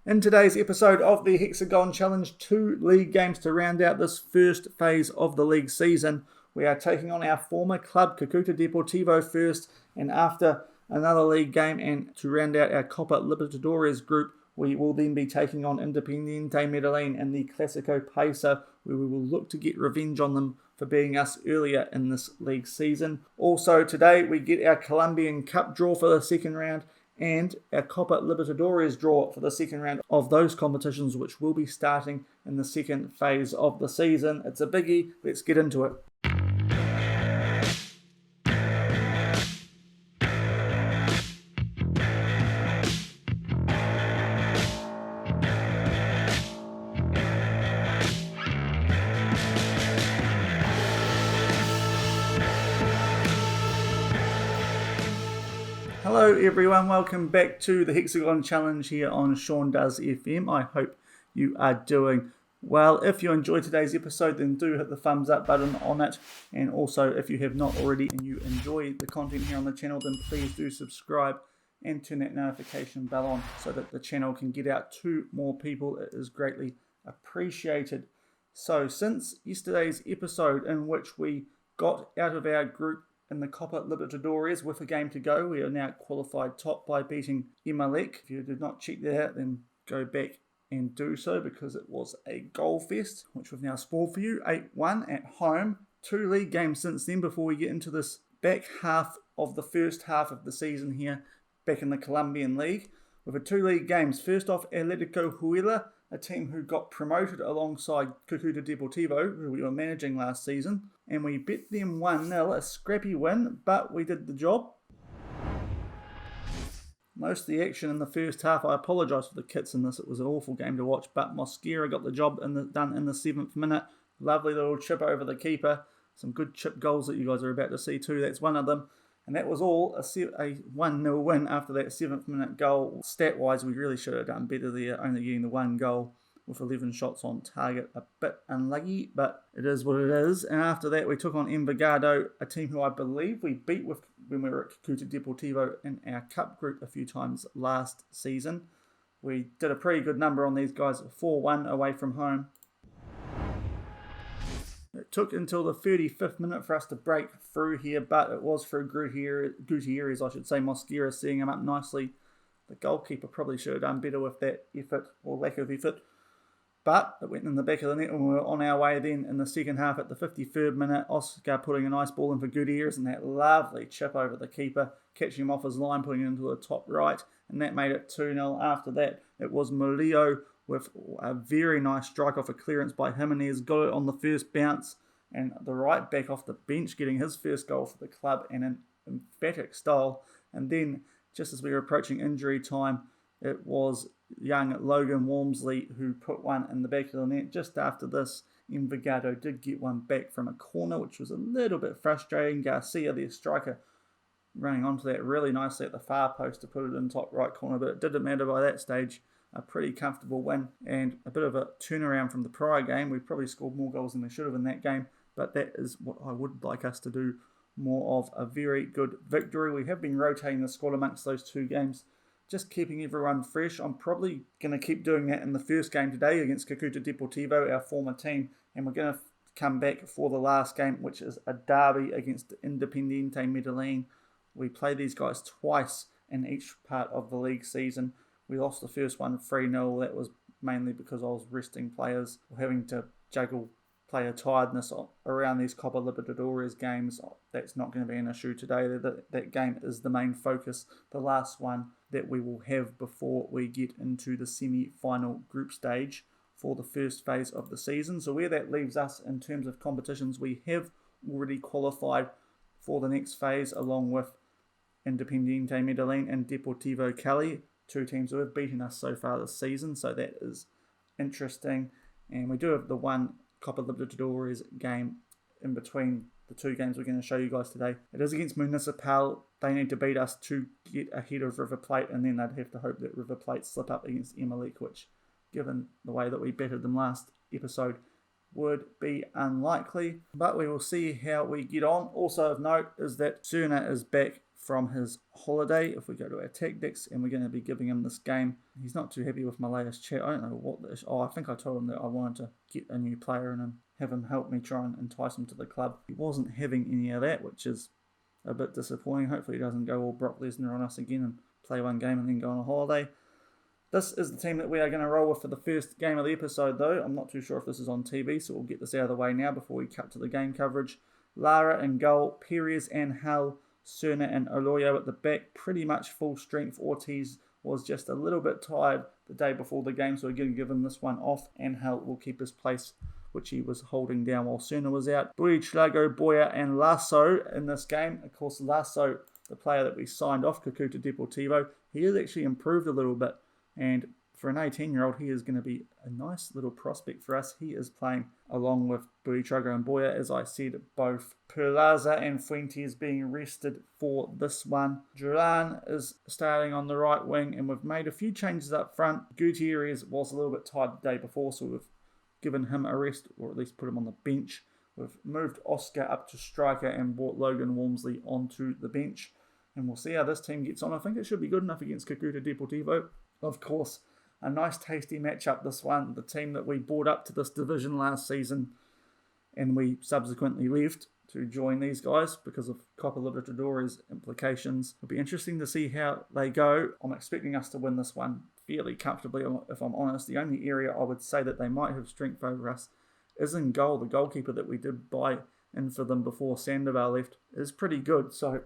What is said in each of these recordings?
In today's episode of the Hexagon Challenge, 2 league games to round out this first phase of the league season. We are taking on our former club, Cucuta Deportivo, first, and after another league game, and to round out our Copa Libertadores group, we will then be taking on Independiente Medellin in the Clasico Paisa, where we will look to get revenge on them for beating us earlier in this league season. Also today, we get our Colombian Cup draw for the second round, and our Copa Libertadores draw for the second round of those competitions, which will be starting in the second phase of the season. It's a biggie. Let's get into it. Hello everyone, welcome back to the Hexagon Challenge here on Shaun Does FM. I hope you are doing well. If you enjoyed today's episode, then do hit the thumbs up button on it. And also, if you have not already and you enjoy the content here on the channel, then please do subscribe and turn that notification bell on so that the channel can get out to more people. It is greatly appreciated. So since yesterday's episode, in which we got out of our group in the Copa Libertadores with a game to go, we are now qualified top by beating Emelec. If you did not check that out, then go back and do so, because it was a goal fest, which we've now scored for you, 8-1 at home. 2 league games since then before we get into this back half of the first half of the season here, back in the Colombian League. We've had 2 league games. First off, Atletico Nacional, a team who got promoted alongside Cucuta Deportivo, who we were managing last season, and we beat them 1-0, a scrappy win, but we did the job. Most of the action in the first half, I apologise for the kits in this, it was an awful game to watch, but Mosquera got the job done in the 7th minute. Lovely little chip over the keeper, some good chip goals that you guys are about to see too, that's one of them. And that was all a 1-0 win after that 7th minute goal. Stat-wise, we really should have done better there, only getting the 1 goal with 11 shots on target. A bit unlucky, but it is what it is. And after that, we took on Envigado, a team who I believe we beat when we were at Cucuta Deportivo in our cup group a few times last season. We did a pretty good number on these guys, 4-1 away from home. It took until the 35th minute for us to break through here, but it was through Gutierrez, I should say, Mosquera seeing him up nicely. The goalkeeper probably should have done better with that effort, or lack of effort. But it went in the back of the net, and we were on our way then in the second half at the 53rd minute. Oscar putting a nice ball in for Gutierrez, and that lovely chip over the keeper, catching him off his line, putting it into the top right, and that made it 2-0. After that, it was Murillo with a very nice strike off a clearance by Jimenez, got it on the first bounce, and the right back off the bench getting his first goal for the club in an emphatic style. And then, just as we were approaching injury time, it was young Logan Walmsley who put one in the back of the net. Just after this, Envigado did get one back from a corner, which was a little bit frustrating. Garcia, their striker, running onto that really nicely at the far post to put it in top right corner, but it didn't matter by that stage. A pretty comfortable win and a bit of a turnaround from the prior game. We probably scored more goals than we should have in that game, but that is what I would like us to do more of, a very good victory. We have been rotating the squad amongst those 2 games, just keeping everyone fresh. I'm probably going to keep doing that in the first game today against Cucuta Deportivo, our former team, and we're going to come back for the last game, which is a derby against Independiente Medellin. We play these guys twice in each part of the league season. We lost the first one 3-0. That was mainly because I was resting players, or having to juggle player tiredness around these Copa Libertadores games. That's not going to be an issue today. That game is the main focus, the last one that we will have before we get into the semi-final group stage for the first phase of the season. So where that leaves us in terms of competitions, we have already qualified for the next phase along with Independiente Medellin and Deportivo Cali, 2 teams who have beaten us so far this season, so that is interesting. And we do have the 1 Copa Libertadores game in between the 2 games we're going to show you guys today. It is against Municipal. They need to beat us to get ahead of River Plate, and then they'd have to hope that River Plate slip up against Emelec, which, given the way that we battered them last episode, would be unlikely. But we will see how we get on. Also of note is that Serna is back from his holiday. If we go to our tactics and we're going to be giving him this game, he's not too happy with my latest chat. I don't know what the issue. I think I told him that I wanted to get a new player and have him help me try and entice him to the club. He wasn't having any of that, which is a bit disappointing. Hopefully he doesn't go all Brock Lesnar on us again and play one game and then go on a holiday. This is the team that we are going to roll with for the first game of the episode, though. I'm not too sure if this is on TV, so we'll get this out of the way now before we cut to the game coverage. Lara in goal, Perez and Hal, Cerna and Oloyo at the back, pretty much full strength. Ortiz was just a little bit tired the day before the game, so we're going to give him this one off, and Hal will keep his place, which he was holding down while Cerna was out. Buitrago, Boya and Lasso in this game. Of course, Lasso, the player that we signed off, Cucuta Deportivo, he has actually improved a little bit, and for an 18-year-old, he is going to be a nice little prospect for us. He is playing along with Buitrago and Boya, as I said, both Perlaza and Fuentes being rested for this one. Duran is starting on the right wing, and we've made a few changes up front. Gutierrez was a little bit tired the day before, so we've given him a rest, or at least put him on the bench. We've moved Oscar up to striker and brought Logan Walmsley onto the bench. And we'll see how this team gets on. I think it should be good enough against Cucuta Deportivo. Of course, a nice tasty matchup, this one. The team that we brought up to this division last season, and we subsequently left to join these guys because of Copa Libertadores implications. It'll be interesting to see how they go. I'm expecting us to win this one fairly comfortably, if I'm honest. The only area I would say that they might have strength over us is in goal. The goalkeeper that we did buy in for them before Sandoval left is pretty good, so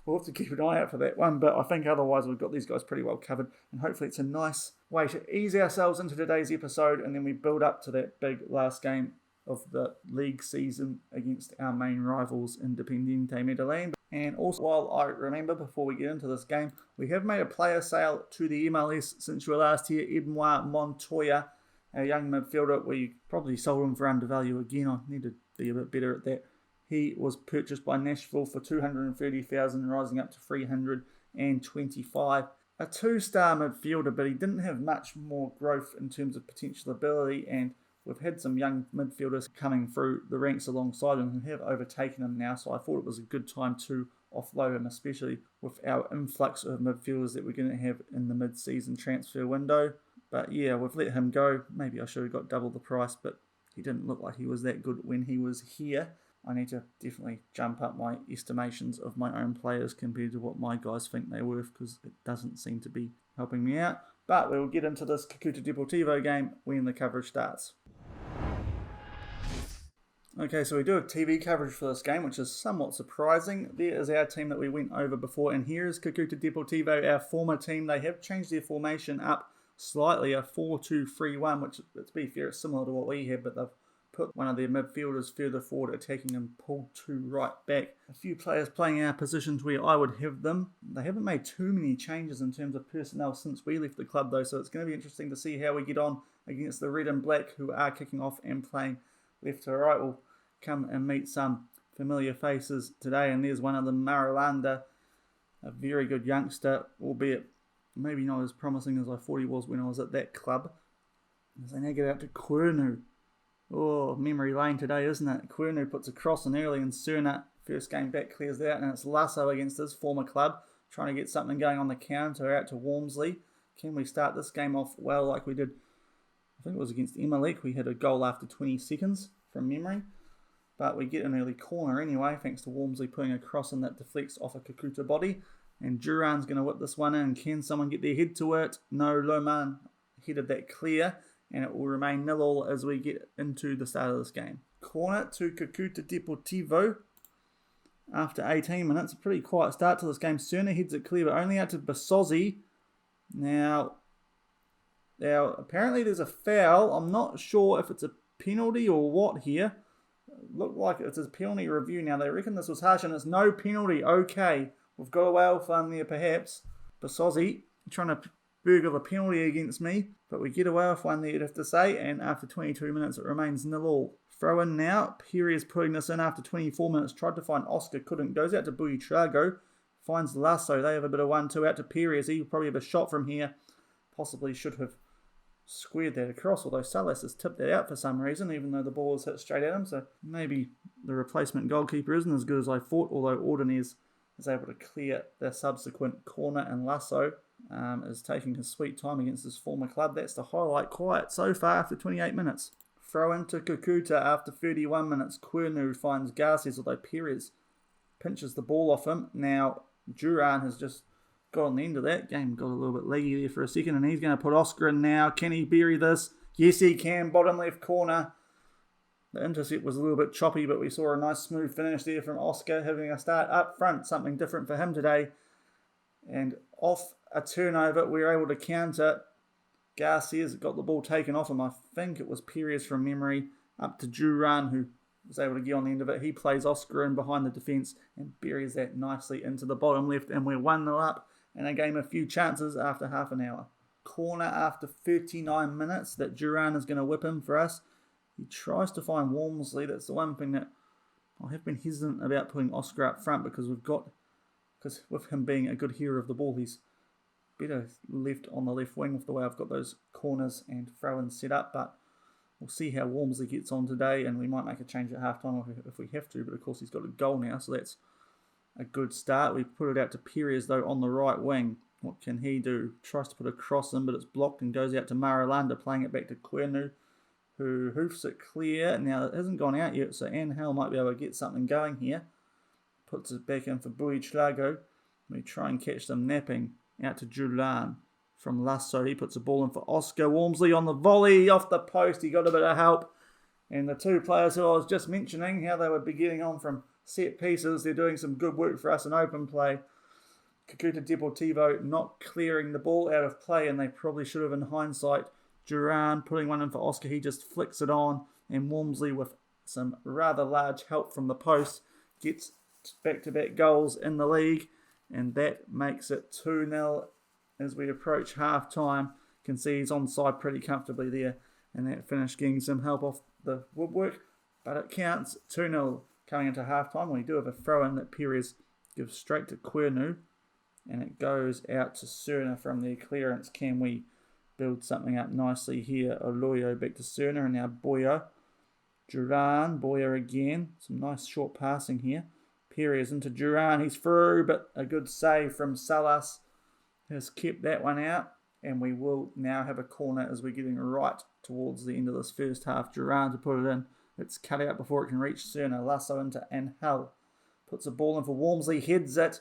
we'll have to keep an eye out for that one. But I think otherwise we've got these guys pretty well covered, and hopefully it's a nice way to ease ourselves into today's episode, and then we build up to that big last game of the league season against our main rivals, Independiente Medellin. And also, while I remember, before we get into this game, we have made a player sale to the MLS since you were last here. Edmar Montoya, our young midfielder. We probably sold him for undervalue again. I need to be a bit better at that. He was purchased by Nashville for $230,000, rising up to $325,000. A two-star midfielder, but he didn't have much more growth in terms of potential ability, and we've had some young midfielders coming through the ranks alongside him who have overtaken him now, so I thought it was a good time to offload him, especially with our influx of midfielders that we're going to have in the mid-season transfer window. But yeah, we've let him go. Maybe I should have got double the price, but he didn't look like he was that good when he was here. I need to definitely jump up my estimations of my own players compared to what my guys think they're worth, because it doesn't seem to be helping me out. But we'll get into this Cucuta Deportivo game when the coverage starts. Okay, so we do a TV coverage for this game, which is somewhat surprising. There is our team that we went over before, and here is Cucuta Deportivo, our former team. They have changed their formation up slightly, a 4-2-3-1, which, to be fair, is similar to what we had, but they've put one of their midfielders further forward, attacking and pulled two right back. A few players playing our positions where I would have them. They haven't made too many changes in terms of personnel since we left the club, though, so it's going to be interesting to see how we get on against the red and black, who are kicking off and playing left to right. We'll come and meet some familiar faces today, and there's one of them, Marulanda, a very good youngster, albeit maybe not as promising as I thought he was when I was at that club. As they now get out to Quernu. Oh, memory lane today, isn't it? Quernu puts a cross in early, and Cerna, first game back, clears that, and it's Lasso against his former club, trying to get something going on the counter out to Walmsley. Can we start this game off well like we did? I think it was against Emelec. We had a goal after 20 seconds from memory, but we get an early corner anyway, thanks to Walmsley putting a cross in that deflects off a Cucuta body. And Duran's going to whip this one in. Can someone get their head to it? No, Loman headed that clear, and it will remain 0-0 as we get into the start of this game. Corner to Cucuta Deportivo. After 18 minutes, a pretty quiet start to this game. Cerna heads it clear, but only out to Basozzi. Now, apparently there's a foul. I'm not sure if it's a penalty or what here. Looked like it's a penalty review now. They reckon this was harsh, and it's no penalty. Okay, we've got away with fun there perhaps. Basozzi trying to burgle the penalty against me, but we get away with one there, you'd have to say, and after 22 minutes it remains 0-0. Throw in now. Perez putting this in after 24 minutes. Tried to find Oscar, couldn't. Goes out to Buitrago. Finds Lasso. They have a bit of 1-2 out to Perez. He probably have a shot from here. Possibly should have squared that across, although Salas has tipped that out for some reason, even though the ball was hit straight at him. So maybe the replacement goalkeeper isn't as good as I thought, although Ordonez is able to clear the subsequent corner, and Lasso is taking his sweet time against his former club. That's the highlight quiet so far after 28 minutes. Throw into Cucuta after 31 minutes. Cuernu finds Garces, although Perez pinches the ball off him. Now, Duran has just got on the end of that. Game got a little bit leggy there for a second, and he's going to put Oscar in now. Can he bury this? Yes, he can. Bottom left corner. The intercept was a little bit choppy, but we saw a nice smooth finish there from Oscar, having a start up front, something different for him today. And off a turnover, we were able to counter. Garcia's got the ball taken off him. I think it was Perez from memory, up to Duran, who was able to get on the end of it. He plays Oscar in behind the defence and buries that nicely into the bottom left, and we're 1-0 up in a game of few chances after half an hour. Corner after 39 minutes that Duran is going to whip in for us. He tries to find Walmsley. That's the one thing that I have been hesitant about putting Oscar up front, because with him being a good hearer of the ball, he's better left on the left wing with the way I've got those corners and throw-ins set up. But we'll see how Walmsley gets on today, and we might make a change at half-time if we have to. But of course he's got a goal now, so that's a good start. We put it out to Perez though on the right wing. What can he do? Tries to put a cross in, but it's blocked and goes out to Marulanda, playing it back to Cuernu, who hoofs it clear. Now it hasn't gone out yet, so Angel might be able to get something going here. Puts it back in for Buitrago. We try and catch them napping. Out to Julan from Lasso. He puts a ball in for Oscar. Walmsley on the volley off the post. He got a bit of help. And the two players who I was just mentioning, how they would be getting on from set pieces, they're doing some good work for us in open play. Cucuta Deportivo not clearing the ball out of play, and they probably should have in hindsight. Duran putting one in for Oscar. He just flicks it on, and Walmsley, with some rather large help from the post, gets back-to-back goals in the league. And that makes it 2-0 as we approach half-time. Can see he's onside pretty comfortably there. And that finish getting some help off the woodwork. But it counts. 2-0 coming into half-time. We do have a throw-in that Perez gives straight to Cuernu. And it goes out to Cerner from their clearance. Can we build something up nicely here? Oloyo back to Cerner, and now Boyer. Duran, Boyer again. Some nice short passing here. Perez into Duran, he's through, but a good save from Salas has kept that one out, and we will now have a corner as we're getting right towards the end of this first half. Duran to put it in, it's cut out before it can reach Cerner. Lasso into Angel, puts a ball in for Walmsley, heads it.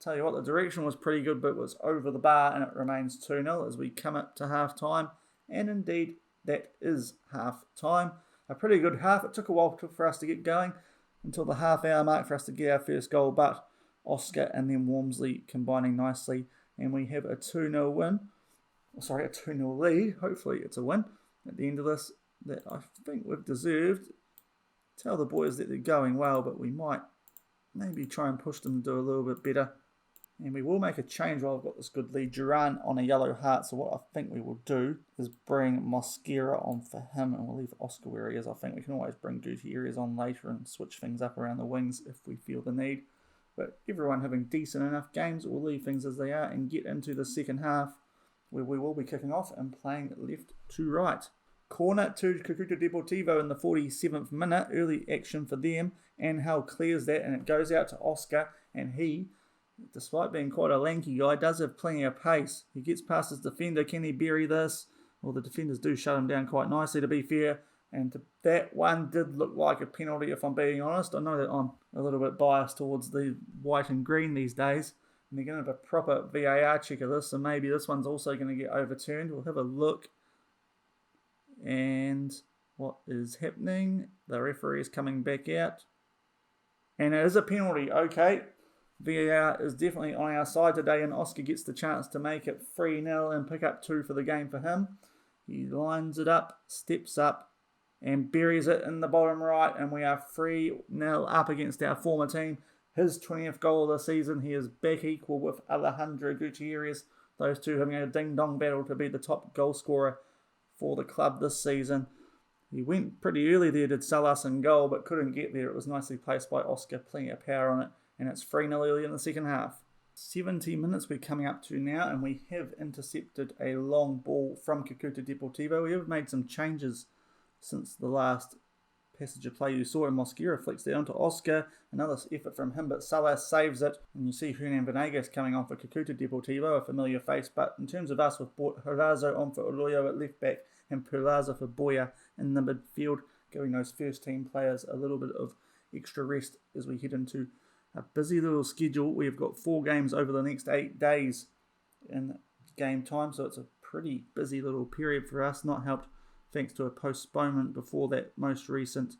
Tell you what, the direction was pretty good, but it was over the bar, and it remains 2-0 as we come up to half time, and indeed that is half time. A pretty good half. It took a while for us to get going, until the half-hour mark for us to get our first goal, but Oscar and then Walmsley combining nicely, and we have a 2-0 win. A 2-0 lead. Hopefully it's a win at the end of this that I think we've deserved. Tell the boys that they're going well, but we might maybe try and push them to do a little bit better. And we will make a change while I've got this good lead. Duran on a yellow heart, so what I think we will do is bring Mosquera on for him, and we'll leave Oscar where he is. I think we can always bring Gutierrez on later and switch things up around the wings if we feel the need. But everyone having decent enough games, we'll leave things as they are and get into the second half, where we will be kicking off and playing left to right. Corner to Cucuta Deportivo in the 47th minute. Early action for them. Angel clears that, and it goes out to Oscar, and he, despite being quite a lanky guy, does have plenty of pace. He gets past his defender. Can he bury this? Well, the defenders do shut him down quite nicely, to be fair. And that one did look like a penalty, if I'm being honest. I know that I'm a little bit biased towards the white and green these days. And they're going to have a proper VAR check of this, so maybe this one's also going to get overturned. We'll have a look. And what is happening? The referee is coming back out. And it is a penalty. Okay. VAR is definitely on our side today, and Oscar gets the chance to make it 3-0 and pick up 2 for the game for him. He lines it up, steps up, and buries it in the bottom right, and we are 3-0 up against our former team. His 20th goal of the season. He is back equal with Alejandro Gutierrez. Those two having a ding-dong battle to be the top goal scorer for the club this season. He went pretty early there, did Salas in goal, but couldn't get there. It was nicely placed by Oscar, plenty of power on it. And it's 3-0 early in the second half. 70 minutes we're coming up to now, and we have intercepted a long ball from Cucuta Deportivo. We have made some changes since the last passage of play you saw, and Mosquera flicks it onto Oscar. Another effort from him, but Salas saves it. And you see Hernan Venegas coming on for Cucuta Deportivo, a familiar face. But in terms of us, with Horazo on for Arroyo at left back and Perlaza for Boya in the midfield, giving those first team players a little bit of extra rest as we head into a busy little schedule. We've got 4 games over the next 8 days in game time, so it's a pretty busy little period for us, not helped thanks to a postponement before that most recent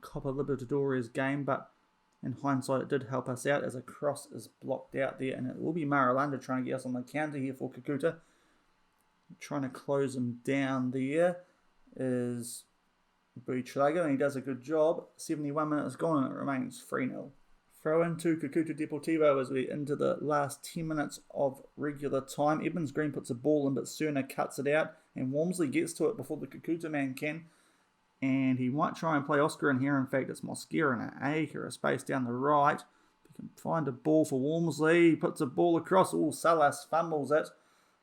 Copa Libertadores game, but in hindsight it did help us out as a cross is blocked out there, and it will be Marulanda trying to get us on the counter here for Cucuta. Trying to close him down there is Buitrago, and he does a good job. 71 minutes gone and it remains 3-0. Throw into Cucuta Deportivo as we're into the last 10 minutes of regular time. Evans Green puts a ball in, but Cerna cuts it out, and Walmsley gets to it before the Cucuta man can. And he might try and play Oscar in here. In fact, it's Mosquera and an acre of space down the right. He can find a ball for Walmsley. He puts a ball across. Salas fumbles it.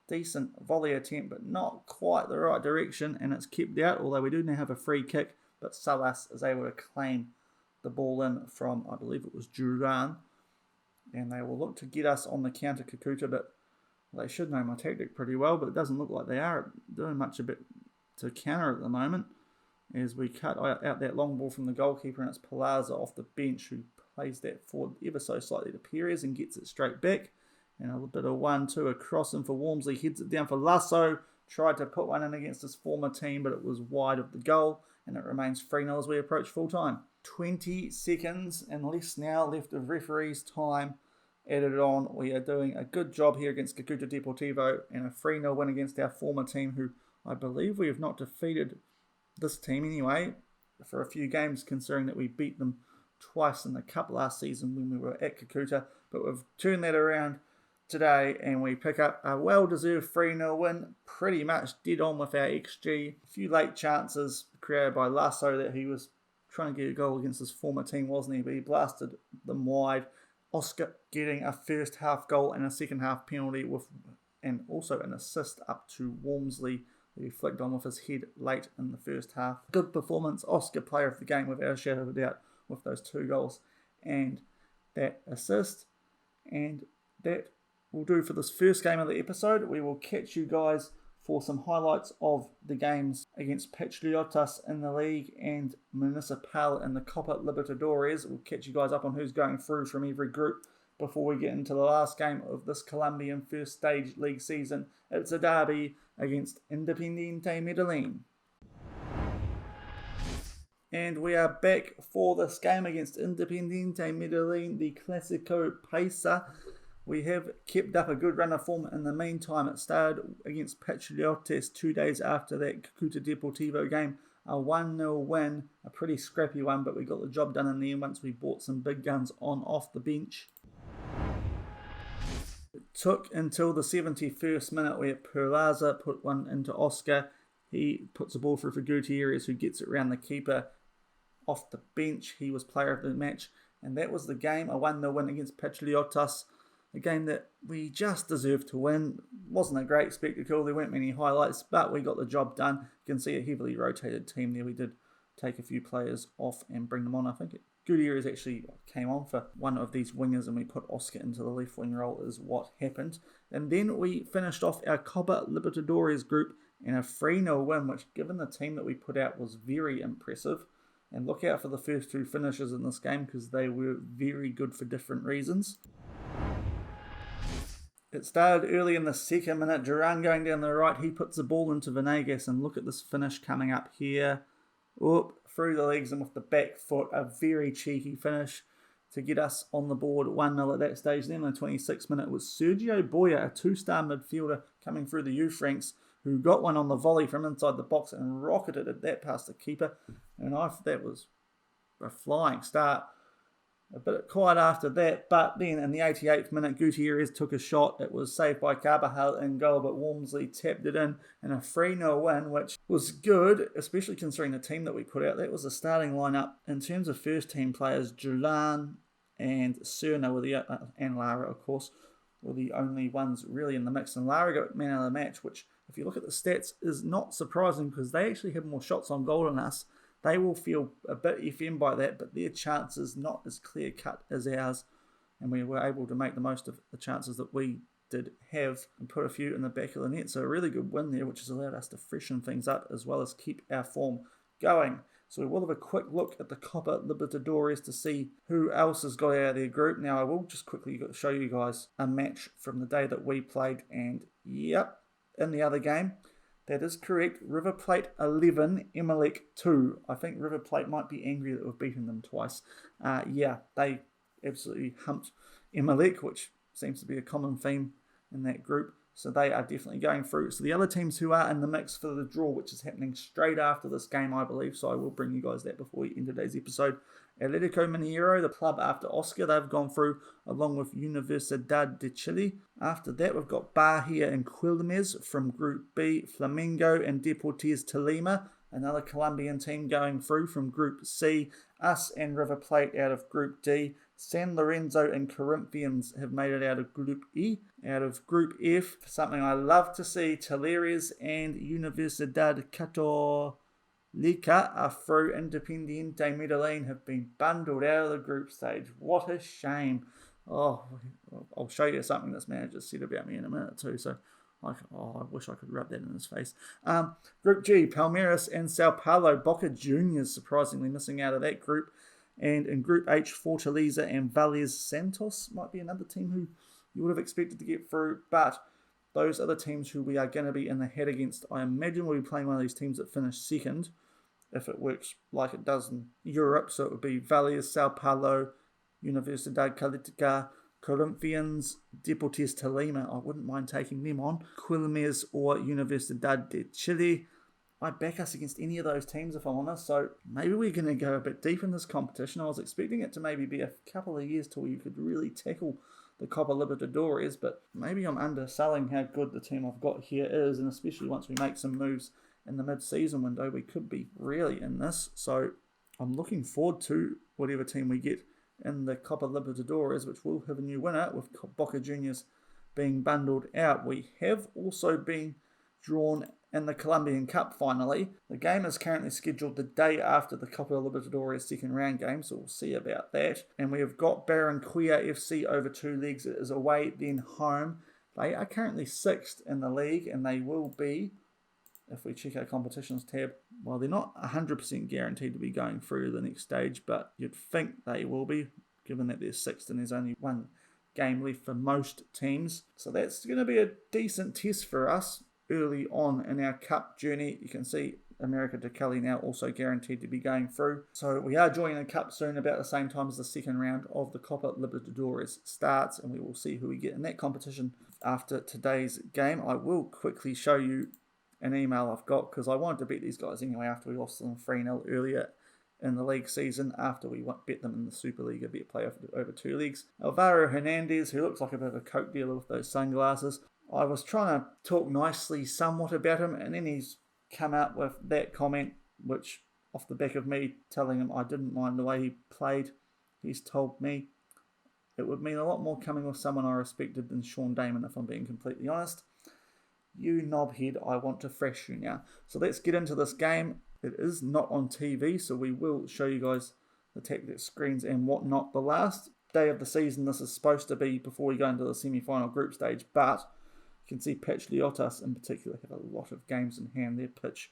Decent volley attempt, but not quite the right direction, and it's kept out, although we do now have a free kick, but Salas is able to claim the ball in from, I believe it was Duran, and they will look to get us on the counter Cucuta, but they should know my tactic pretty well, but it doesn't look like they are doing much a bit to counter at the moment, as we cut out that long ball from the goalkeeper, and it's Palaza off the bench who plays that forward ever so slightly to Perez and gets it straight back. And a bit of 1-2 across him for Walmsley, heads it down for Lasso, tried to put one in against his former team, but it was wide of the goal, and it remains 3-0 as we approach full time. 20 seconds and less now left of referee's time added on. We are doing a good job here against Cucuta Deportivo, and a 3-0 win against our former team, who I believe we have not defeated, this team anyway, for a few games, considering that we beat them twice in the cup last season when we were at Cucuta, but we've turned that around today, and we pick up a well-deserved 3-0 win, pretty much dead on with our XG. A few late chances created by Lasso that he was trying to get a goal against his former team, wasn't he? But he blasted them wide. Oscar getting a first half goal and a second half penalty, and also an assist up to Walmsley, who he flicked on with his head late in the first half. Good performance. Oscar, player of the game without a shadow of a doubt, with those 2 goals and that assist. And that will do for this first game of the episode. We will catch you guys for some highlights of the games against Patriotas in the league and Municipal in the Copa Libertadores. We'll catch you guys up on who's going through from every group before we get into the last game of this Colombian first stage league season. It's a derby against Independiente Medellin. And we are back for this game against Independiente Medellin, the Clasico Paisa. We have kept up a good run of form in the meantime. It started against Patriotas 2 days after that Cucuta Deportivo game. A 1-0 win, a pretty scrappy one, but we got the job done in the end once we brought some big guns on off the bench. It took until the 71st minute where Perlaza put one into Oscar. He puts a ball through for Gutierrez, who gets it around the keeper off the bench. He was player of the match, and that was the game. A 1-0 win against Patriotas. A game that we just deserved to win. Wasn't a great spectacle. There weren't many highlights, but we got the job done. You can see a heavily rotated team there. We did take a few players off and bring them on. I think Gutierrez actually came on for one of these wingers, and we put Oscar into the left wing role is what happened. And then we finished off our Copa Libertadores group in a 3-0 win, which given the team that we put out was very impressive. And look out for the first 2 finishes in this game because they were very good for different reasons. It started early in the 2nd minute. Duran going down the right. He puts the ball into Venegas, and look at this finish coming up here. Through the legs and with the back foot. A very cheeky finish to get us on the board 1-0 at that stage. Then in the 26th minute was Sergio Boya, a 2-star midfielder coming through the youth ranks, who got one on the volley from inside the box and rocketed it that past the keeper. And that was a flying start. A bit quiet after that, but then in the 88th minute, Gutierrez took a shot. It was saved by Carvajal in goal, but Walmsley tapped it in a 3-0 win, which was good, especially considering the team that we put out. That was the starting lineup. In terms of first team players, Julan and Cerna and Lara, of course, were the only ones really in the mix. And Lara got man of the match, which, if you look at the stats, is not surprising because they actually had more shots on goal than us. they will feel a bit FM by that, but their chances not as clear-cut as ours, and we were able to make the most of the chances that we did have and put a few in the back of the net. So a really good win there, which has allowed us to freshen things up as well as keep our form going. So we will have a quick look at the Copa Libertadores to see who else has got out of their group. Now I will just quickly show you guys a match from the day that we played, and yep, in the other game, that is correct, River Plate 11, Emelec 2. I think River Plate might be angry that we've beaten them twice. Yeah, they absolutely humped Emelec, which seems to be a common theme in that group. So they are definitely going through. So the other teams who are in the mix for the draw, which is happening straight after this game, I believe, so I will bring you guys that before we end today's episode. Atletico Mineiro, the club after Oscar, they've gone through along with Universidad de Chile. After that, we've got Bahia and Quilmes from Group B, Flamengo and Deportes Tolima, another Colombian team going through from Group C, us and River Plate out of Group D. San Lorenzo and Corinthians have made it out of Group E. Out of Group F, something I love to see, Talleres and Universidad Católica are through. Independiente Medellin have been bundled out of the group stage. What a shame. Oh, I'll show you something this manager said about me in a minute too, so I wish I could rub that in his face. Group G, Palmeiras and Sao Paulo. Boca Juniors surprisingly missing out of that group. And in Group H, Fortaleza and Vélez Santos might be another team who you would have expected to get through, but those are the teams who we are going to be in the head against. I imagine we'll be playing one of these teams that finish second, if it works like it does in Europe. So it would be Vélez, Sao Paulo, Universidad Católica, Corinthians, Deportes Tolima. I wouldn't mind taking them on. Quilmes or Universidad de Chile. I'd back us against any of those teams if I'm honest, so maybe we're going to go a bit deep in this competition. I was expecting it to maybe be a couple of years till you could really tackle the Copa Libertadores, but maybe I'm underselling how good the team I've got here is, and especially once we make some moves in the mid-season window, we could be really in this. So I'm looking forward to whatever team we get in the Copa Libertadores, which will have a new winner with Boca Juniors being bundled out. We have also been drawn in the Colombian Cup finally. The game is currently scheduled the day after the Copa Libertadores second round game, so we'll see about that. And we have got Barranquilla FC over 2 legs. It is away, then home. They are currently 6th in the league, and they will be, if we check our competitions tab, well, they're not 100% guaranteed to be going through to the next stage, but you'd think they will be, given that they're 6th and there's only one game left for most teams. So that's going to be a decent test for us early on in our cup journey. You can see America de Cali now also guaranteed to be going through. So we are joining the cup soon, about the same time as the second round of the Copa Libertadores starts, and we will see who we get in that competition after today's game. I will quickly show you an email I've got, because I wanted to beat these guys anyway after we lost them 3-0 earlier in the league season, after we bet them in the Superliga bet play over 2 legs. Alvaro Hernandez, who looks like a bit of a coke dealer with those sunglasses. I was trying to talk nicely somewhat about him, and then he's come out with that comment, which off the back of me telling him I didn't mind the way he played, he's told me it would mean a lot more coming with someone I respected than Shaun, if I'm being completely honest. You knobhead, I want to thrash you now. So let's get into this game. It is not on TV, so we will show you guys the tactic screens and whatnot. The last day of the season this is supposed to be before we go into the semi-final group stage, but you can see Patriotas in particular have a lot of games in hand. Their pitch,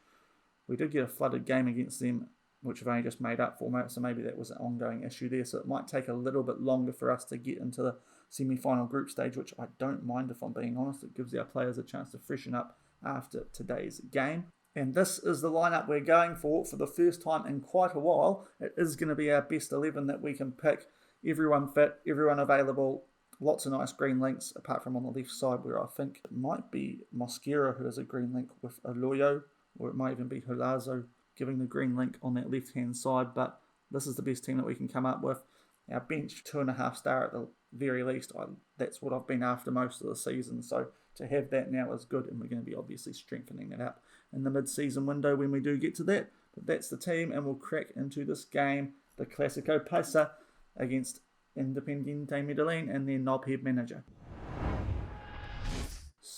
we did get a flooded game against them, which have only just made up for, so maybe that was an ongoing issue there. So it might take a little bit longer for us to get into the semi-final group stage, which I don't mind if I'm being honest. It gives our players a chance to freshen up after today's game. And this is the lineup we're going for the first time in quite a while. It is going to be our best 11 that we can pick. Everyone fit, everyone available. Lots of nice green links, apart from on the left side where I think it might be Mosquera who has a green link with Aloyo, or it might even be Holazo giving the green link on that left-hand side. But this is the best team that we can come up with. Our bench, 2.5 star at the very least. That's what I've been after most of the season. So to have that now is good, and we're going to be obviously strengthening that up in the mid-season window when we do get to that. But that's the team, and we'll crack into this game, the Clasico Paisa against Independiente Medellin and their knobhead manager.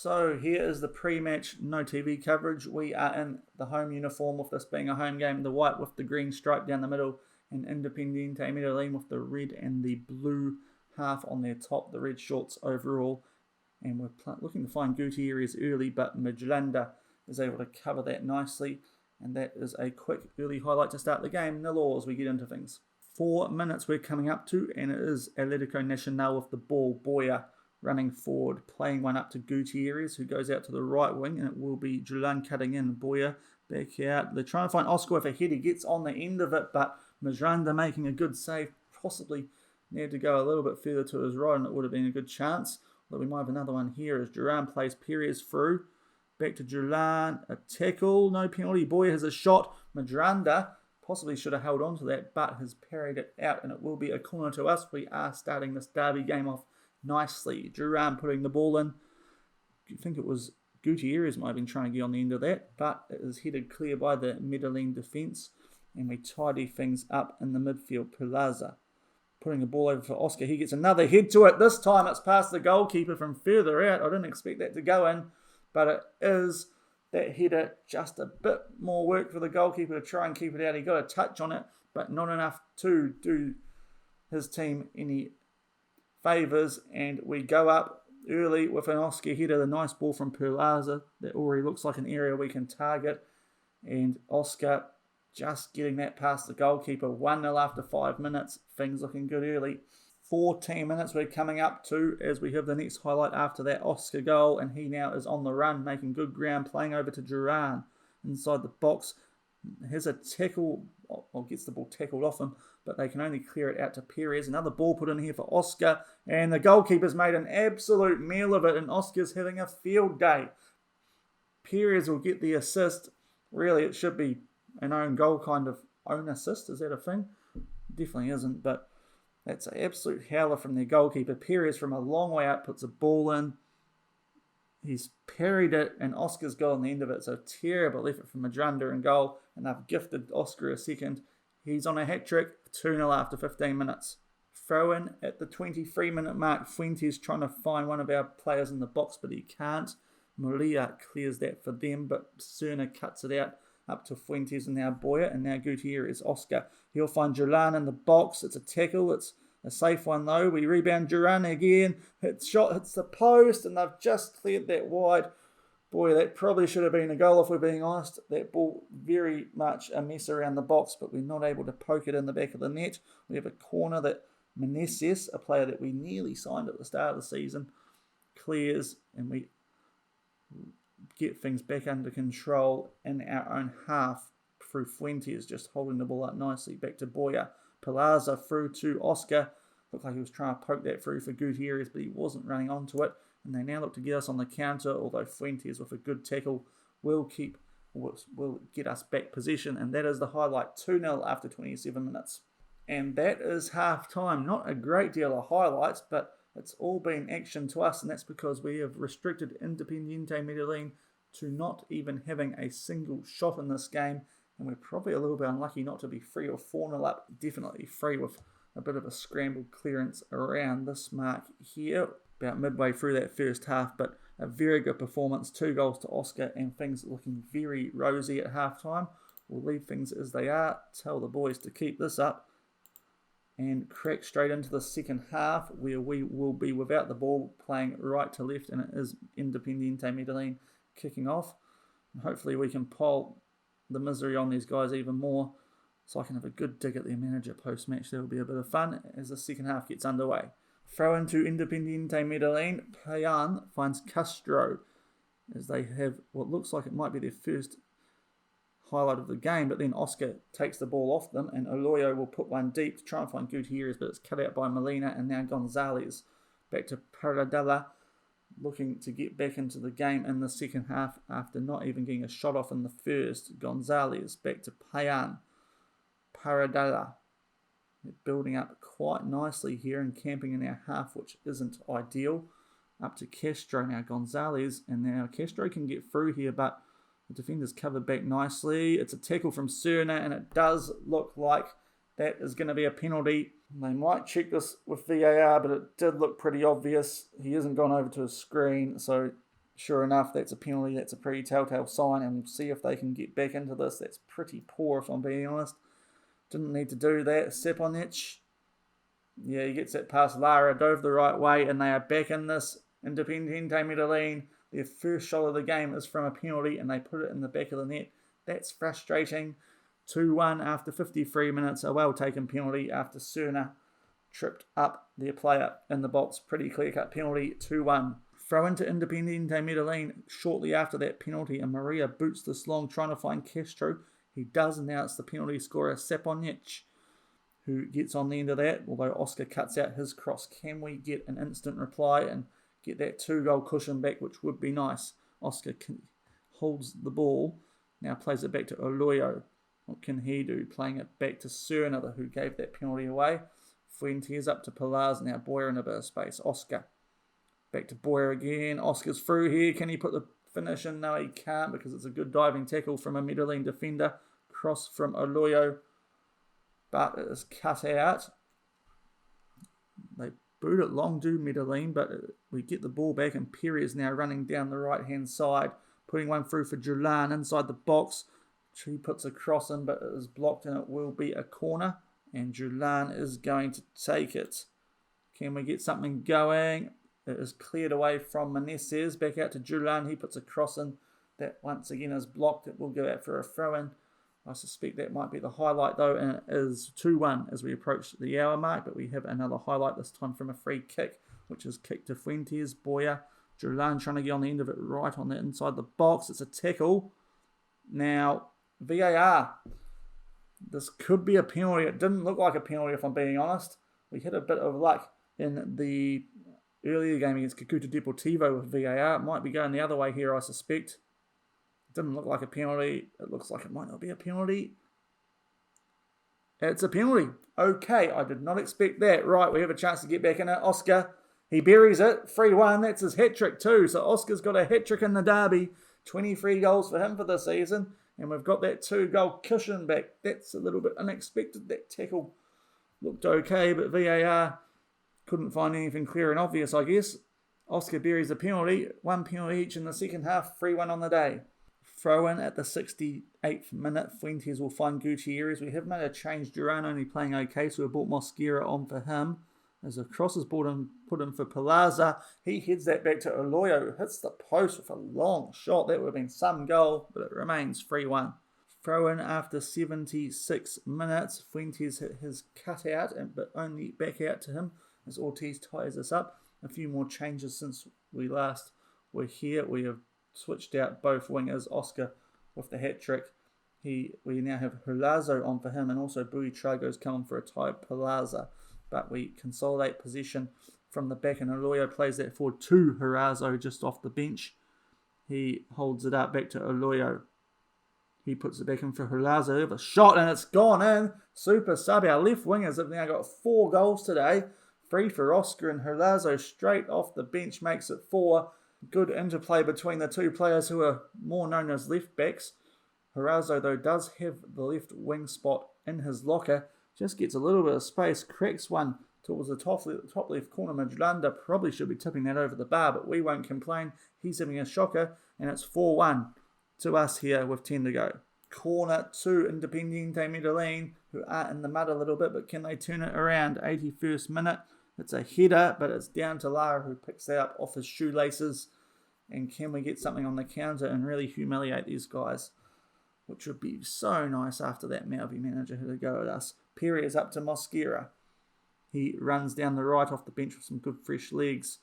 So here is the pre-match no TV coverage. We are in the home uniform, with this being a home game, the white with the green stripe down the middle, and Independiente Medellin with the red and the blue half on their top, the red shorts overall. And we're looking to find Gutierrez early, but Miranda is able to cover that nicely. And that is a quick early highlight to start the game. 0-0 as we get into things. 4 minutes we're coming up to, and it is Atletico Nacional with the ball. Boya running forward, playing one up to Gutierrez, who goes out to the right wing, and it will be Julian cutting in. Boya back out. They're trying to find Oscar with a head. He gets on the end of it, but Miranda making a good save. Possibly needed to go a little bit further to his right, and it would have been a good chance. But we might have another one here as Duran plays Perez through. Back to Julian, a tackle, no penalty. Boya has a shot. Miranda possibly should have held on to that, but has parried it out, and it will be a corner to us. We are starting this derby game off nicely. Duran putting the ball in. I think it was Gutierrez might have been trying to get on the end of that, but it is headed clear by the Medellin defence, and we tidy things up in the midfield. Plaza putting the ball over for Oscar. He gets another head to it. This time it's past the goalkeeper from further out. I didn't expect that to go in, but it is that header. Just a bit more work for the goalkeeper to try and keep it out. He got a touch on it, but not enough to do his team any favours. And we go up early with an Oscar header. The nice ball from Plaza that already looks like an area we can target. And Oscar just getting that past the goalkeeper. 1-0 after 5 minutes. Things looking good early. 14 minutes we're coming up to as we have the next highlight after that Oscar goal, and he now is on the run, making good ground, playing over to Duran inside the box. Has a tackle, or gets the ball tackled off him, but they can only clear it out to Perez. Another ball put in here for Oscar, and the goalkeeper's made an absolute meal of it, and Oscar's having a field day. Perez will get the assist. Really, it should be an own goal kind of own assist. Is that a thing? Definitely isn't, but that's an absolute howler from their goalkeeper. Perez from a long way out puts a ball in. He's parried it, and Oscar's got on the end of it. So terrible effort from Miranda in goal, and they've gifted Oscar a second. He's on a hat-trick, 2-0 after 15 minutes. Throw in at the 23-minute mark. Fuentes trying to find one of our players in the box, but he can't. Maria clears that for them, but Cerna cuts it out up to Fuentes, and now Boya, and now Gutierrez. Oscar, he'll find Julian in the box. It's a tackle. It's a safe one though. We rebound Duran again. Hits the post, and they've just cleared that wide. Boy, that probably should have been a goal if we're being honest. That ball very much a mess around the box, but we're not able to poke it in the back of the net. We have a corner that Meneses, a player that we nearly signed at the start of the season, clears, and we get things back under control in our own half through Fuentes, just holding the ball up nicely. Back to Boya. Plaza through to Oscar. Looked like he was trying to poke that through for Gutierrez, but he wasn't running onto it. And they now look to get us on the counter, although Fuentes with a good tackle will get us back possession. And that is the highlight. 2-0 after 27 minutes. And that is half time. Not a great deal of highlights, but it's all been action to us, and that's because we have restricted Independiente Medellin to not even having a single shot in this game, and we're probably a little bit unlucky not to be 3 or 4-0 up. Definitely 3 with a bit of a scrambled clearance around this mark here, about midway through that first half, but a very good performance. 2 goals to Oscar, and things looking very rosy at half-time. We'll leave things as they are, tell the boys to keep this up, and crack straight into the second half, where we will be without the ball, playing right to left, and it is Independiente Medellin kicking off. And hopefully we can pile the misery on these guys even more, so I can have a good dig at their manager post-match. That will be a bit of fun as the second half gets underway. Throw into Independiente Medellin. Payan finds Castro as they have what looks like it might be their first highlight of the game, but then Oscar takes the ball off them, and Oloyo will put one deep to try and find Gutierrez, but it's cut out by Molina, and now Gonzalez. Back to Paradella, looking to get back into the game in the second half after not even getting a shot off in the first. Gonzalez back to Payan. Paradella. They're building up quite nicely here and camping in our half, which isn't ideal. Up to Castro now. Gonzalez, and now Castro can get through here, but the defender's covered back nicely. It's a tackle from Cerna, and it does look like that is going to be a penalty. They might check this with VAR, but it did look pretty obvious. He hasn't gone over to his screen, so Sure enough, that's a penalty. That's a pretty telltale sign, and we'll see if they can get back into this. That's pretty poor, if I'm being honest. Didn't need to do that. Seponic, yeah, he gets it past Lara, dove the right way, and they are back in this. Independiente Medellin, their first shot of the game is from a penalty, and they put it in the back of the net. That's frustrating. 2-1 after 53 minutes, a well-taken penalty after Cerna tripped up their player in the box. Pretty clear-cut penalty, 2-1. Throw into Independiente Medellin shortly after that penalty, and Maria boots this long, trying to find Castro. He does announce the penalty scorer, Seponic, who gets on the end of that, although Oscar cuts out his cross. Can we get an instant reply and get that 2-goal cushion back, which would be nice? Oscar holds the ball, now plays it back to Oloyo. What can he do? Playing it back to Cerna, who gave that penalty away. Fuentes up to Pilar's, now Boyer in a bit of space. Oscar back to Boyer again. Oscar's through here. Can he put the finish in? No, he can't, because it's a good diving tackle from a Medellin defender. Cross from Oloyo, but it is cut out. They boot it long, do Medellin, but we get the ball back, and Perry is now running down the right-hand side, putting one through for Julan inside the box. He puts a cross in, but it is blocked, and it will be a corner, and Julan is going to take it. Can we get something going? It is cleared away from Meneses, back out to Julan. He puts a cross in. That once again is blocked. It will go out for a throw-in. I suspect that might be the highlight though, and it is 2-1 as we approach the hour mark, but we have another highlight this time from a free kick, which is kicked to Fuentes. Boyer, Julan trying to get on the end of it right on the inside the box. It's a tackle. Now, VAR. This could be a penalty. It didn't look like a penalty, if I'm being honest. We had a bit of luck in the earlier game against Cucuta Deportivo with VAR. It might be going the other way here, I suspect. Didn't look like a penalty. It looks like it might not be a penalty. It's a penalty. Okay, I did not expect that. Right, we have a chance to get back in it. Oscar, he buries it. 3-1. That's his hat-trick too. So Oscar's got a hat-trick in the derby. 23 goals for him for the season. And we've got that 2-goal cushion back. That's a little bit unexpected. That tackle looked okay, but VAR couldn't find anything clear and obvious, I guess. Oscar buries a penalty. 1 penalty each in the second half. 3-1 on the day. Throw in at the 68th minute. Fuentes will find Gutierrez. We have made a change. Duran only playing okay, so we brought Mosquera on for him. As a cross is put in for Palaza. He heads that back to Oloyo. Hits the post with a long shot. That would have been some goal, but it remains 3-1. Throw in after 76 minutes. Fuentes hit his cutout, but only back out to him as Ortiz ties us up. A few more changes since we last were here. We have switched out both wingers. Oscar with the hat-trick. We now have Hulazo on for him, and also Buitrago's coming for a tie Palaza. But we consolidate possession from the back, and Oloyo plays that forward to Hurazo just off the bench. He holds it up back to Oloyo. He puts it back in for Hulazo. A shot, and it's gone in. Super sub. Our left wingers have now got 4 goals today. 3 for Oscar, and Hulazo straight off the bench makes it 4. Good interplay between the two players who are more known as left backs. Hurazo, though, does have the left wing spot in his locker. Just gets a little bit of space, cracks one towards the top left corner. Majlanda probably should be tipping that over the bar, but we won't complain. He's having a shocker, and it's 4-1 to us here with 10 to go. Corner to Independiente Medellin, who are in the mud a little bit, but can they turn it around? 81st minute. It's a header, but it's down to Lara, who picks that up off his shoelaces. And can we get something on the counter and really humiliate these guys? Which would be so nice after that Malvi manager had a go at us. Perry is up to Mosquera. He runs down the right off the bench with some good fresh legs.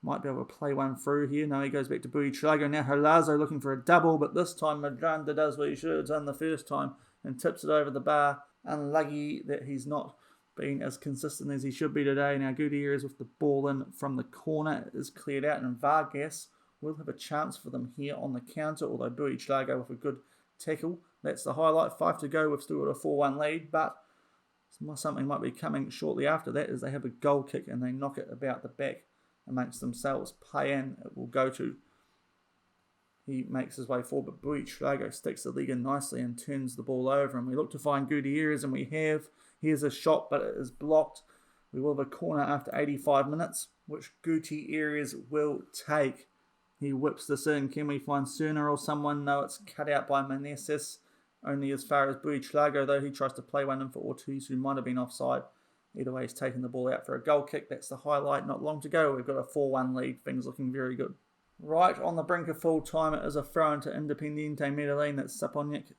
Might be able to play one through here. No, he goes back to Buitrago. Now Holazo looking for a double, but this time Madranda does what he should have done the first time and tips it over the bar. Unlucky that he's not being as consistent as he should be today. Now Gutierrez with the ball in from the corner is cleared out, and Vargas will have a chance for them here on the counter, although Buitrago with a good tackle. That's the highlight. 5 to go. We've still got a 4-1 lead, but something might be coming shortly after that as they have a goal kick and they knock it about the back amongst themselves. Payan it will go to. He makes his way forward, but Buitrago sticks the leg in nicely and turns the ball over, and we look to find Gutierrez, and we have. Here's a shot, but it is blocked. We will have a corner after 85 minutes, which Gutierrez will take. He whips this in. Can we find Cerner or someone? No, it's cut out by Meneses. Only as far as Buitrago, though. He tries to play one in for Ortiz, who might have been offside. Either way, he's taking the ball out for a goal kick. That's the highlight. Not long to go. We've got a 4-1 lead. Things looking very good. Right on the brink of full time, it is a throw into Independiente Medellin. That Saponic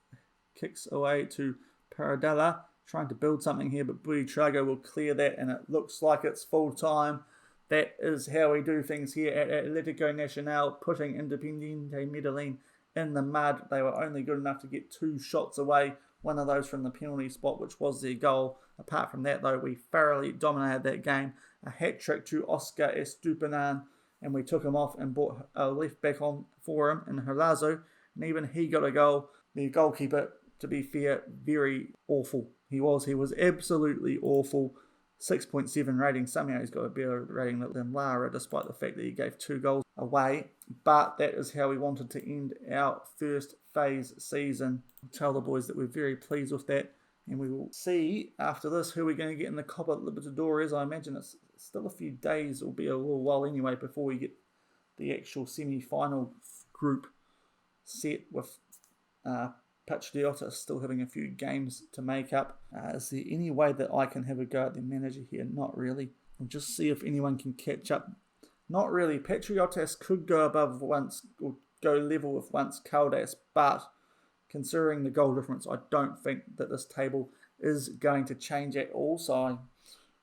kicks away to Paradella. Trying to build something here, but Buitrago will clear that, and it looks like it's full time. That is how we do things here at Atletico Nacional, putting Independiente Medellin in the mud. They were only good enough to get 2 shots away, one of those from the penalty spot, which was their goal. Apart from that, though, we thoroughly dominated that game. A hat-trick to Oscar Estupinan, and we took him off and brought a left back on for him in Helazo, and even he got a goal. The goalkeeper, to be fair, very awful. He was absolutely awful. 6.7 rating. Somehow he's got a better rating than Lara, despite the fact that he gave 2 goals away. But that is how we wanted to end our first phase season. I'll tell the boys that we're very pleased with that. And we will see after this who we're going to get in the Copa Libertadores. I imagine it's still a few days, it'll be a little while anyway, before we get the actual semi-final group set with Patriota still having a few games to make up. Is there any way that I can have a go at the manager here? Not really. We'll just see if anyone can catch up. Not really. Patriotas could go above once, or go level with once Caldas, but considering the goal difference, I don't think that this table is going to change at all. So I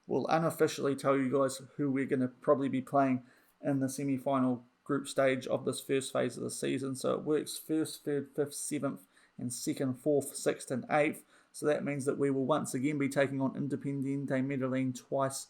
will unofficially tell you guys who we're going to probably be playing in the semi-final group stage of this first phase of the season. So it works 1st, 3rd, 5th, 7th, and 2nd, 4th, 6th, and 8th. So that means that we will once again be taking on Independiente Medellin twice,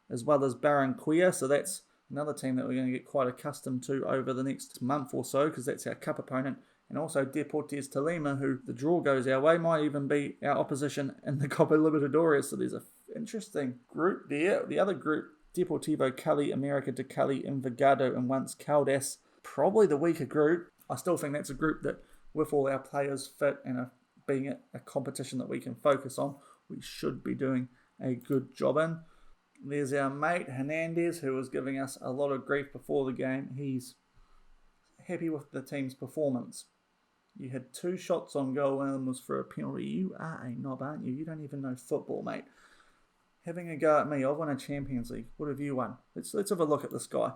as well as Barranquilla. So that's another team that we're going to get quite accustomed to over the next month or so, because that's our cup opponent. And also Deportes Tolima, who the draw goes our way, might even be our opposition in the Copa Libertadores. So there's an interesting group there. The other group, Deportivo Cali, America de Cali, Envigado, and once Caldas, probably the weaker group. I still think that's a group that, with all our players fit and being a competition that we can focus on, we should be doing a good job in. There's our mate Hernandez, who was giving us a lot of grief before the game. He's happy with the team's performance. You had 2 shots on goal, one of them was for a penalty. You are a knob, aren't you? You don't even know football, mate. Having a go at me, I've won a Champions League. What have you won? Let's have a look at this guy.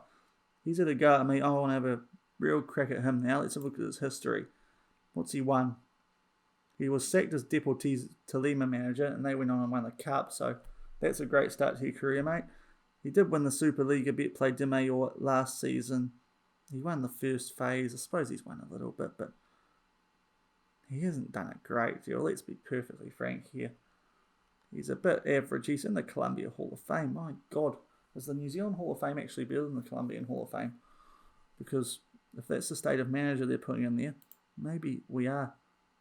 He's had a go at me. I want to have a real crack at him now. Let's have a look at his history. What's he won? He was sacked as Deportes Tolima manager, and they went on and won the cup. So that's a great start to your career, mate. He did win the Superliga Betplay de Mayor last season. He won the first phase. I suppose he's won a little bit, but he hasn't done a great deal. Let's be perfectly frank here. He's a bit average. He's in the Colombia Hall of Fame. My God, is the New Zealand Hall of Fame actually better than the Colombian Hall of Fame? Because if that's the state of manager they're putting in there, maybe we are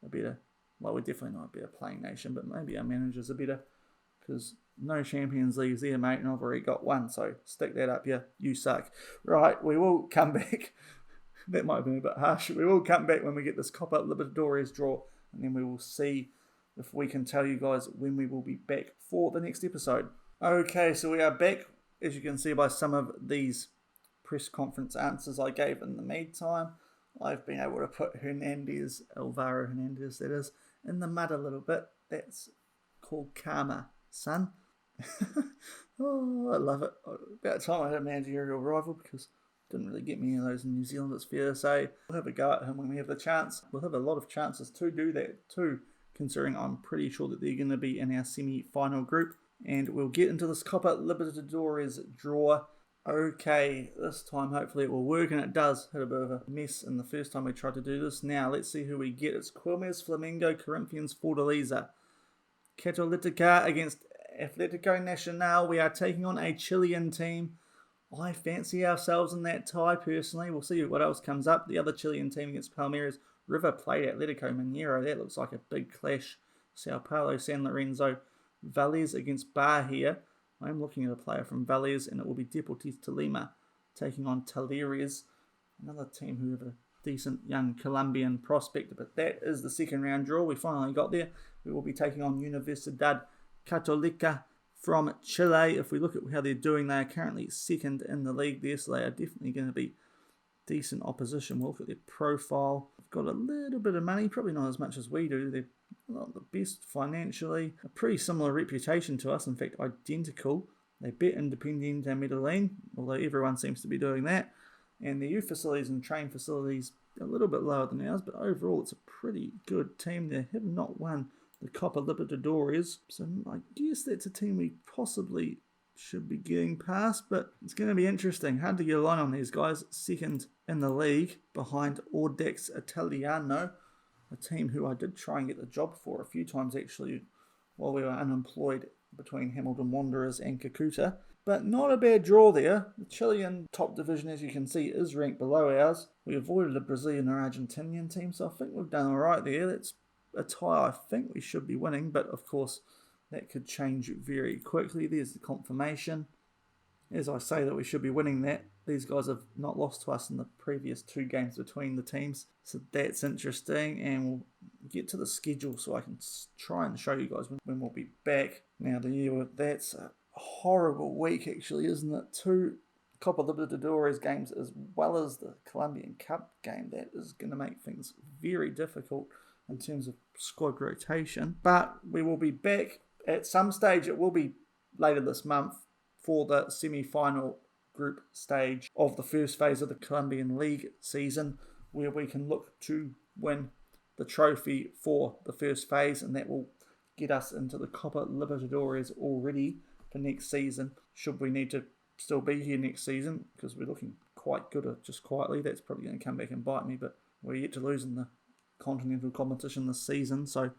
a better, well, we're definitely not a better playing nation, but maybe our managers are better, because no Champions Leagues there, mate, and I've already got one, so stick that up here. You suck. Right, we will come back. That might have been a bit harsh. We will come back when we get this Copa Libertadores draw, and then we will see if we can tell you guys when we will be back for the next episode. Okay, so we are back, as you can see by some of these press conference answers I gave in the meantime. I've been able to put Alvaro Hernandez, that is, in the mud a little bit. That's called karma, son. Oh, I love it. About time I had a managerial rival, because didn't really get many of those in New Zealand, it's fair to say. We'll have a go at him when we have the chance. We'll have a lot of chances to do that too, considering I'm pretty sure that they're going to be in our semi-final group. And we'll get into this Copa Libertadores draw. Okay, this time hopefully it will work, and it does. Had a bit of a mess in the first time we tried to do this. Now let's see who we get. It's Quilmes, Flamengo, Corinthians, Fortaleza. Catalítica against Atletico Nacional. We are taking on a Chilean team. I fancy ourselves in that tie personally. We'll see what else comes up. The other Chilean team against Palmeiras. River Plate, Atletico Mineiro. That looks like a big clash. Sao Paulo, San Lorenzo. Vélez against Bahia. I'm looking at a player from Vélez, and it will be Deportes Tolima taking on Talleres, another team who have a decent young Colombian prospect. But that is the second round draw. We finally got there. We will be taking on Universidad Católica from Chile. If we look at how they're doing, they are currently second in the league there, so they are definitely going to be decent opposition. We'll look at their profile. They've got a little bit of money, probably not as much as we do. They're not the best financially. A pretty similar reputation to us, in fact identical. They bet Independiente Medellin, although everyone seems to be doing that. And their youth facilities and train facilities a little bit lower than ours, but overall it's a pretty good team. They have not won the Copa Libertadores, so I guess that's a team we possibly should be getting past, but it's going to be interesting. Hard to get a line on these guys. Second in the league behind Audax Italiano, a team who I did try and get the job for a few times actually while we were unemployed between Hamilton Wanderers and Cucuta. But not a bad draw there. The Chilean top division, as you can see, is ranked below ours. We avoided a Brazilian or Argentinian team, so I think we've done alright there. That's a tie I think we should be winning, but of course that could change very quickly. There's the confirmation. As I say that we should be winning that, these guys have not lost to us in the previous 2 games between the teams. So that's interesting, and we'll get to the schedule so I can try and show you guys when we'll be back. Now, that's a horrible week actually, isn't it? 2 Copa Libertadores games as well as the Colombian Cup game. That is going to make things very difficult in terms of squad rotation. But we will be back at some stage. It will be later this month for the semi-final group stage of the first phase of the Colombian League season, where we can look to win the trophy for the first phase, and that will get us into the Copa Libertadores already for next season, should we need to still be here next season, because we're looking quite good at just quietly. That's probably going to come back and bite me, but we're yet to lose in the continental competition this season, so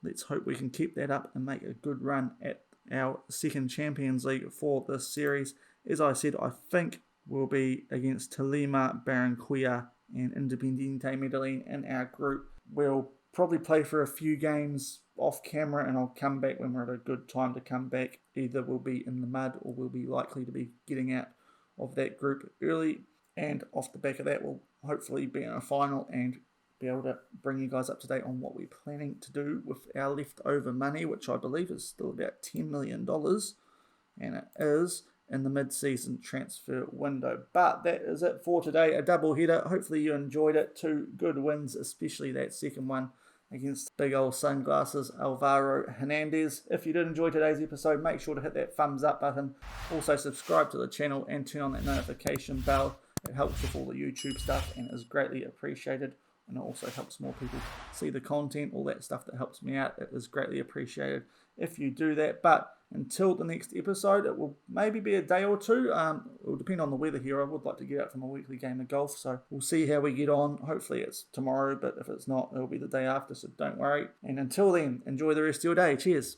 let's hope we can keep that up and make a good run at our second Champions League for this series. As I said, I think we'll be against Tolima, Barranquilla and Independiente Medellin in our group. We'll probably play for a few games off camera, and I'll come back when we're at a good time to come back. Either we'll be in the mud or we'll be likely to be getting out of that group early, and off the back of that we'll hopefully be in a final and be able to bring you guys up to date on what we're planning to do with our leftover money, which I believe is still about $10 million, and it is in the mid-season transfer window. But that is it for today, a double header. Hopefully you enjoyed it. 2 good wins, especially that second one against big old sunglasses Alvaro Hernandez. If you did enjoy today's episode, make sure to hit that thumbs up button. Also subscribe to the channel and turn on that notification bell. It helps with all the YouTube stuff and is greatly appreciated. And it also helps more people see the content, all that stuff that helps me out. It is greatly appreciated if you do that. But until the next episode, it will maybe be a day or 2. It will depend on the weather here. I would like to get out from a weekly game of golf, so we'll see how we get on. Hopefully it's tomorrow, but if it's not, it'll be the day after, so don't worry. And until then, enjoy the rest of your day. Cheers.